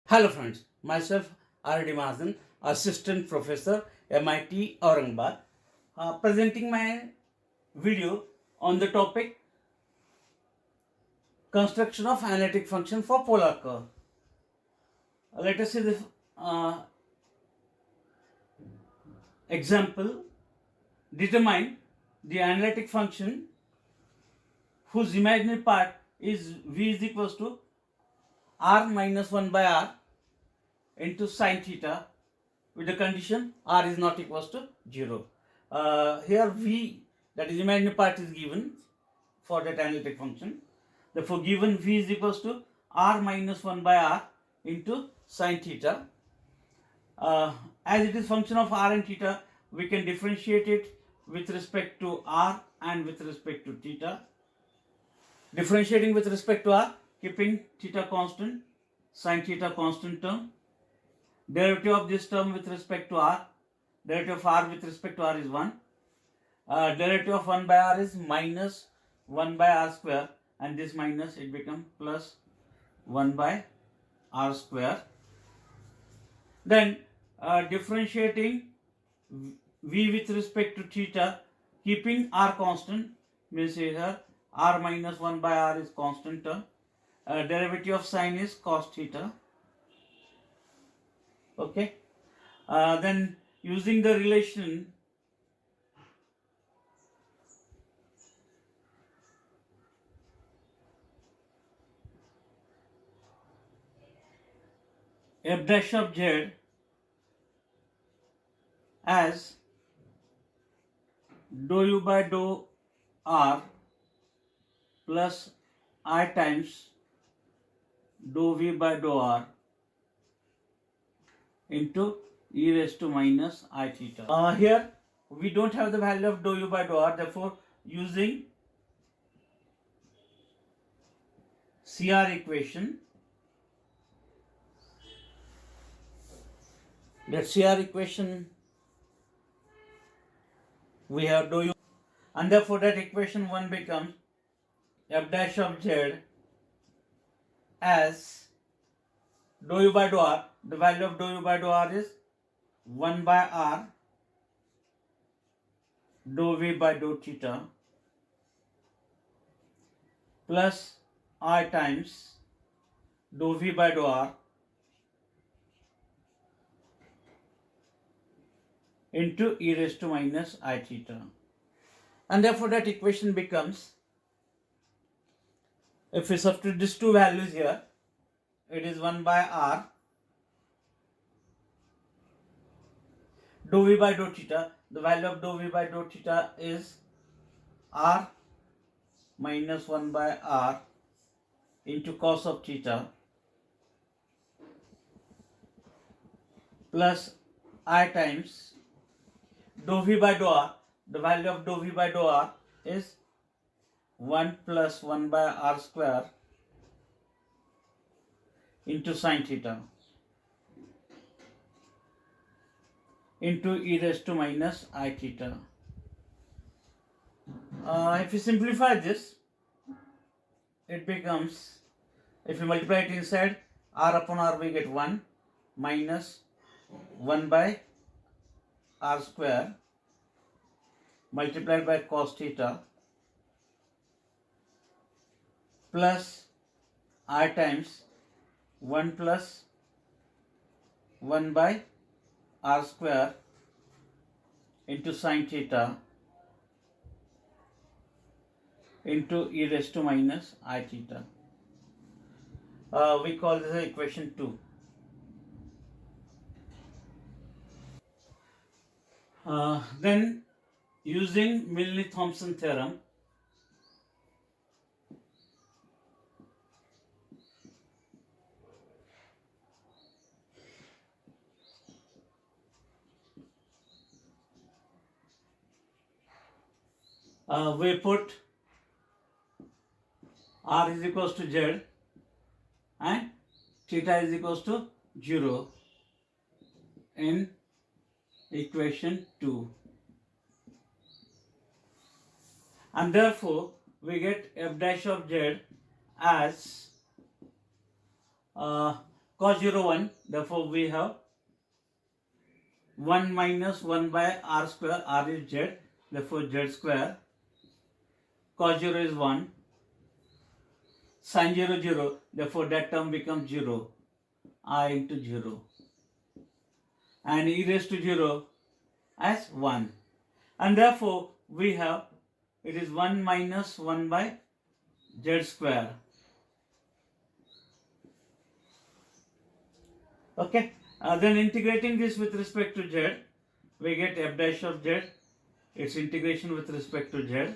Hello friends, myself R.D. Mahajan, Assistant Professor, MIT Aurangabad, presenting my video on the topic construction of analytic function for polar curve. Let us see the example. Determine the analytic function whose imaginary part is v is equals to r minus 1 by r into sine theta with the condition r is not equals to 0. Here v, that is imaginary part, is given for that analytic function. Therefore given v is equals to r minus 1 by r into sine theta. As it is function of r and theta, we can differentiate it with respect to r and with respect to theta. Differentiating with respect to r, keeping theta constant, sine theta constant term. Derivative of this term with respect to r, derivative of r with respect to r is 1. Derivative of 1 by r is minus 1 by r square, and this minus it becomes plus 1 by r square. Then differentiating v with respect to theta, keeping r constant, means here r minus 1 by r is constant term. Derivative of sine is cos theta. Okay. Then using the relation f dash of z as dou u by dou r plus I times dou v by dou r into e raised to minus I theta. Here we don't have the value of dou u by dou r, therefore using CR equation, that CR equation we have dou u, and therefore that equation 1 becomes f dash of z as dou u by dou r. The value of dou u by dou r is 1 by r dou v by dou theta plus I times dou v by dou r into e raised to minus I theta. And therefore that equation becomes, if we substitute these two values here, it is 1 by r dou v by dou theta. The value of dou v by dou theta is r minus 1 by r into cos of theta plus I times dou v by dou r. The value of dou v by dou r is 1 plus 1 by r square into sine theta into e raised to minus I theta. If you simplify this, it becomes, if you multiply it inside, r upon r we get 1 minus 1 by r square multiplied by cos theta plus I times 1 plus 1 by r square into sine theta into e raised to minus I theta. We call this equation 2. Then using Milne-Thomson theorem, we put r is equals to z and theta is equals to 0 in equation 2. And therefore we get f dash of z as cos 0 1, therefore we have 1 minus 1 by r square, r is z, therefore z square, cos 0 is 1, sin 0 0, therefore that term becomes 0, I into 0, and e raised to 0 as 1, and therefore we have, it is 1 minus 1 by z square. Okay, then integrating this with respect to z, we get f dash of z, its integration with respect to z.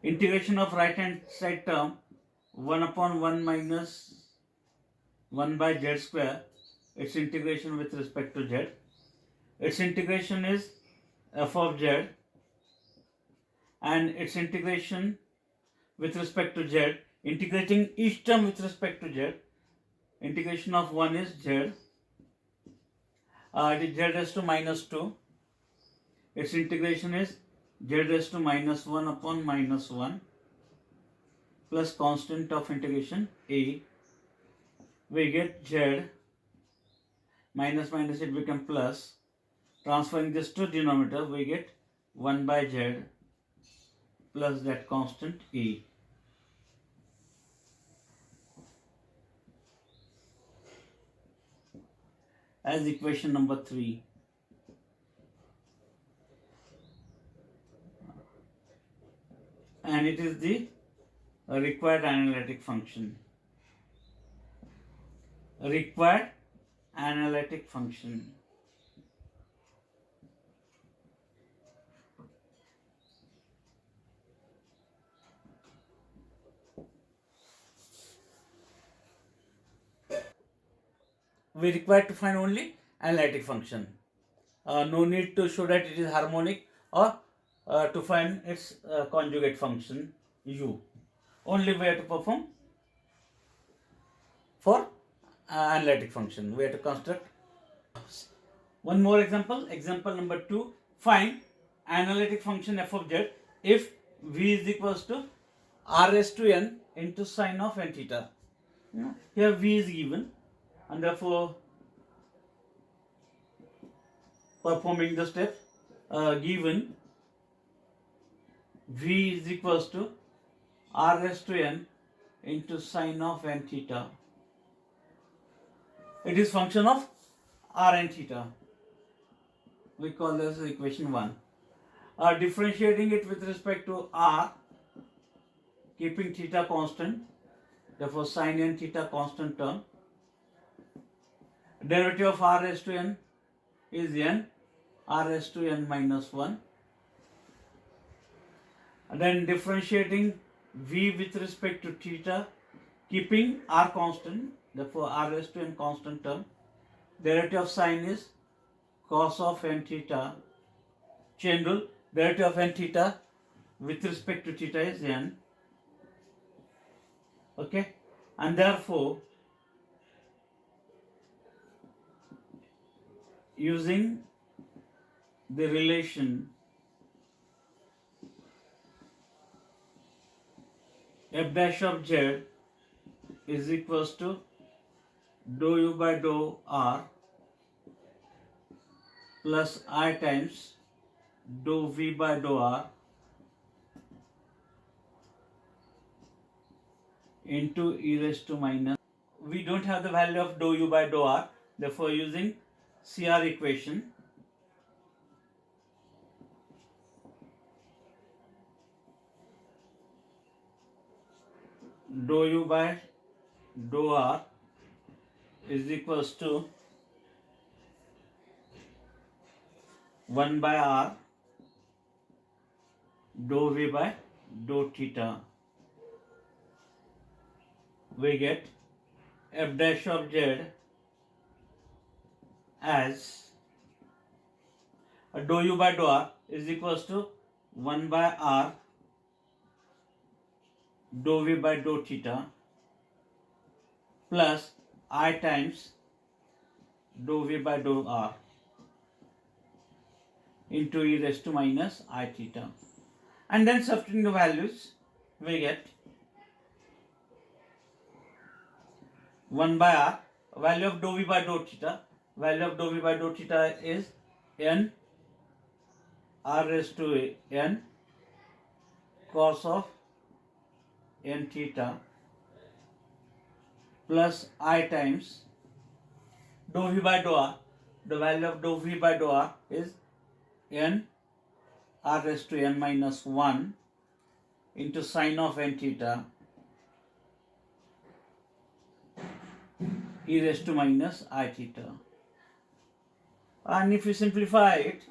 Integration of right hand side term, 1 upon 1 minus 1 by z square, its integration with respect to z. Its integration is f of z, and its integration with respect to z, integrating each term with respect to z, integration of 1 is z, it is z raised to minus 2, its integration is z raised to minus 1 upon minus 1 plus constant of integration a, we get z, minus minus it become plus, transferring this to denominator we get 1 by z plus that constant e. As equation number 3. And it is the required analytic function. Required analytic function. We require to find only analytic function. No need to show that it is harmonic or to find its conjugate function u. Only we have to perform for analytic function. We have to construct. One more example. Example number 2. Find analytic function f of z if v is equals to r raised to n into sine of n theta. Here v is given, and therefore performing the step given v is equals to r raised to n into sine of n theta. It is function of r and theta. We call this equation 1. Differentiating it with respect to r, keeping theta constant, therefore sine n theta constant term. Derivative of r raised to n is n, r raised to n minus 1. And then differentiating v with respect to theta, keeping r constant, therefore r raised to n constant term. Derivative of sine is cos of n theta. Chain rule, derivative of n theta with respect to theta is n. Okay, and therefore using the relation f dash of z is equals to dou u by dou r plus I times dou v by dou r into e raised to minus. We don't have the value of dou u by dou r, therefore using CR equation, dou u by dou r is equals to 1 by r dou v by dou theta. We get f dash of z as dou u by dou r is equals to 1 by r dou v by dou theta plus I times dou v by dou r into e raised to minus I theta. And then substituting the values, we get 1 by r, value of dou v by dou theta, value of dou v by dou theta is n r raised to n cos of n theta plus I times dou v by dou r. The value of dou v by dou r is n r raised to n minus 1 into sine of n theta e raised to minus I theta. And if we simplify it,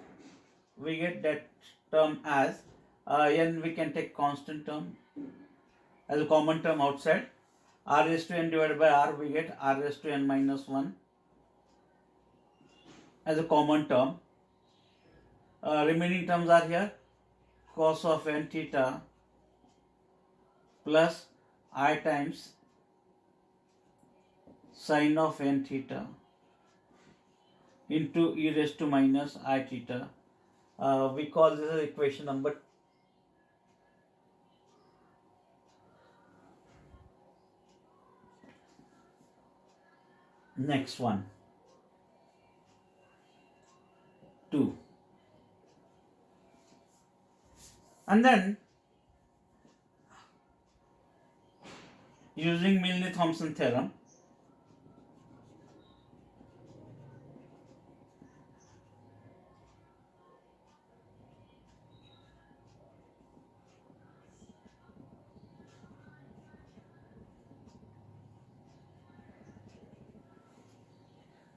we get that term as n, we can take constant term as a common term outside. R raised to n divided by r, we get r raised to n minus 1 as a common term. Remaining terms are here, cos of n theta plus I times sine of n theta into e raised to minus I theta. We call this as equation number 2. Next one, 2. And then using Milne-Thomson theorem,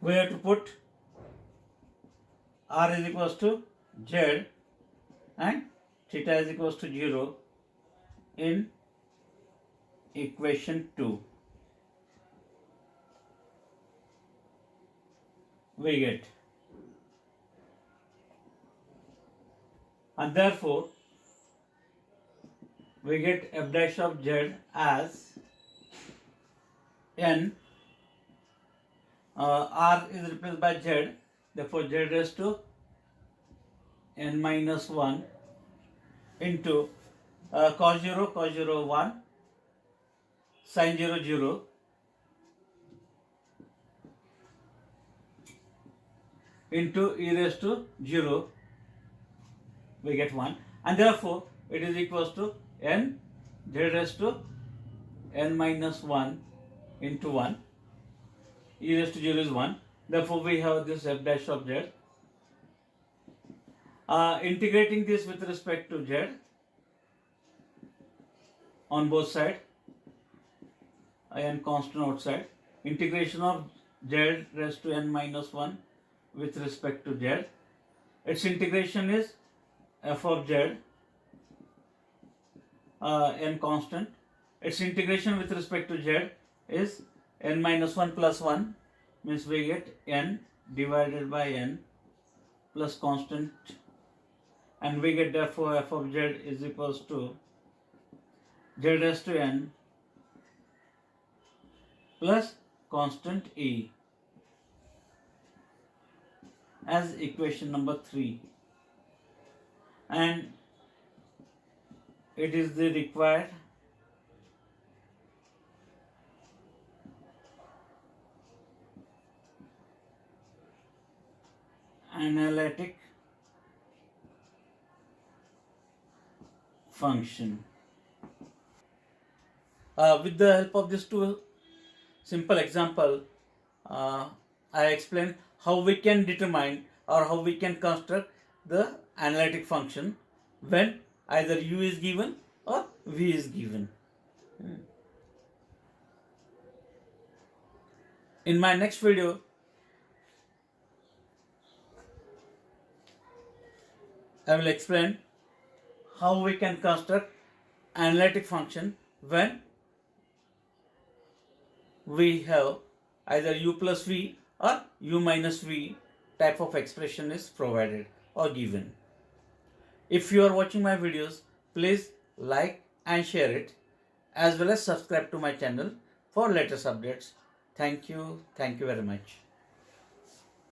we have to put r is equals to z and theta is equals to 0 in equation 2. We get, and therefore we get f dash of z as n, r is replaced by z, therefore z raised to n minus 1 into cos 0 1, sin 0 0, into e raised to 0, we get 1, and therefore it is equals to n z raised to n minus 1 into 1, e raised to 0 is 1, therefore we have this f dash of z. Integrating this with respect to z on both sides, and constant outside, integration of z raised to n minus 1 with respect to z. Its integration is f of z, n constant. Its integration with respect to z is n minus 1 plus 1, means we get n divided by n plus constant, and we get therefore f of z is equals to z raised to n plus constant e as equation number 3, and it is the required analytic function. With the help of these two simple example, I explained how we can determine or how we can construct the analytic function when either u is given or v is given. In my next video, I will explain how we can construct analytic function when we have either u plus v or u minus v type of expression is provided or given. If you are watching my videos, please like and share it, as well as subscribe to my channel for latest updates. Thank you very much.